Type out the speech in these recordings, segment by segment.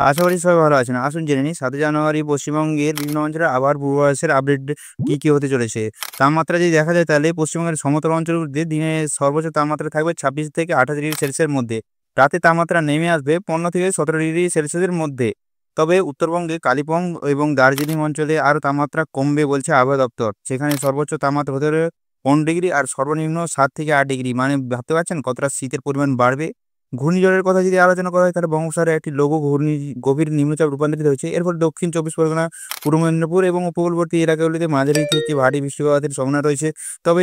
আশা করি সবাই ভালো আছেন। আসুন জেনে নিই ৭ জানুয়ারি পশ্চিমবঙ্গের বিভিন্ন অঞ্চলে আবহাওয়ার পূর্বাভাসের আপডেট কি হতে চলেছে। তাপমাত্রা যদি দেখা যায় তাহলে পশ্চিমবঙ্গের সমতল অঞ্চলগুলিতে দিনে সর্বোচ্চ তাপমাত্রা থাকবে ২৬ থেকে ২৮ ডিগ্রি সেলসিয়াসের মধ্যে। রাতে তাপমাত্রা নেমে আসবে ১৫ থেকে ১৭ ডিগ্রি সেলসিয়াসের মধ্যে। তবে উত্তরবঙ্গে কালিম্পং এবং দার্জিলিং অঞ্চলে আরও তাপমাত্রা কমবে বলছে আবহাওয়া দপ্তর। সেখানে সর্বোচ্চ তাপমাত্রা হতে পারে ১৫ ডিগ্রি আর সর্বনিম্ন ৭ থেকে ৮ ডিগ্রি। মানে ভাবতে পারছেন কতটা শীতের পরিমাণ বাড়বে। ঘূর্ণিঝড়ের কথা যদি আলোচনা করা হয় তাহলে বঙ্গোপসাগরে একটি লঘু গভীর নিম্নচাপ রূপান্তরিত হয়েছে। এর ফলে দক্ষিণ ২৪ পরগনা, পূর্ব মেদিনীপুর এবং উপকূলবর্তী এলাকাগুলিতে মাঝারি থেকে ভারী বৃষ্টিপাতের সম্ভাবনা রয়েছে। তবে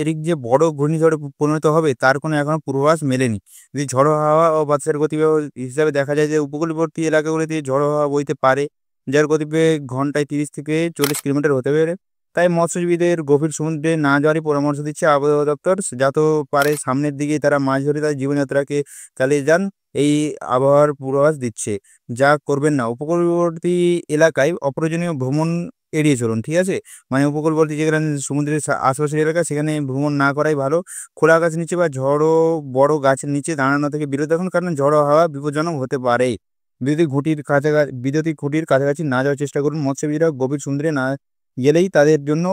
এটি যে বড় ঘূর্ণিঝড়ে পরিণত হবে তার কোনো এখনো পূর্বাভাস মেলেনি। যদি ঝড়ো হাওয়া ও বাতাসের গতিবেগ হিসাবে দেখা যায় যে উপকূলবর্তী এলাকাগুলিতে ঝড়ো হাওয়া বইতে পারে, যার গতিবেগ ঘন্টায় ৩০ থেকে ৪০ কিলোমিটার হতে পারে। তাই মৎস্যজীবীদের গভীর সমুদ্রে না যাওয়ারই পরামর্শ দিচ্ছে আবহাওয়া দপ্তর। যত পারে সামনের দিকে তারা মাছ ধরে তাদের জীবনযাত্রাকে চালিয়ে যান, এই আবহাওয়ার পূর্বাভাস দিচ্ছে। যা করবেন না, উপকূলবর্তী এলাকায় অপ্রয়োজনীয় ভ্রমণ এড়িয়ে চলুন, ঠিক আছে? মানে উপকূলবর্তী যেখানে সমুদ্রের আশেপাশের এলাকা সেখানে ভ্রমণ না করাই ভালো। খোলা আকাশের নিচে বা বড় গাছের নিচে দাঁড়ানো থেকে বিরত থাকুন, কারণ ঝড়ো হাওয়া বিপজ্জনক হতে পারে। বৈদ্যুতিক খুঁটির কাছাকাছি না যাওয়ার চেষ্টা করুন। মৎস্যজীবীরা গভীর সমুদ্রে না গেলেই তাদের জন্য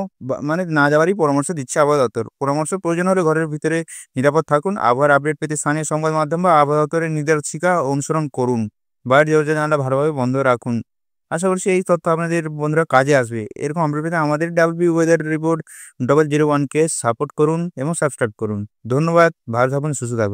মানে না যাওয়ারই পরামর্শ দিচ্ছে আবহাওয়া দপ্তর। পরামর্শ প্রয়োজন হলে ঘরের ভিতরে নিরাপদ থাকুন। আবহাওয়ার আপডেট পেতে স্থানীয় সংবাদ মাধ্যম বা আবহাওয়া দপ্তরের নির্দেশিকা অনুসরণ করুন। বাইরের দরজা জানালা ভালোভাবে বন্ধ রাখুন। আশা করছি এই তথ্য আপনাদের বন্ধুরা কাজে আসবে। এরকম আপডেট পেতে আমাদের ডাব্লিউ ওয়েদার রিপোর্ট 001 কে সাপোর্ট করুন এবং সাবস্ক্রাইব করুন। ধন্যবাদ। ভালো থাকুন, সুস্থ থাকুন।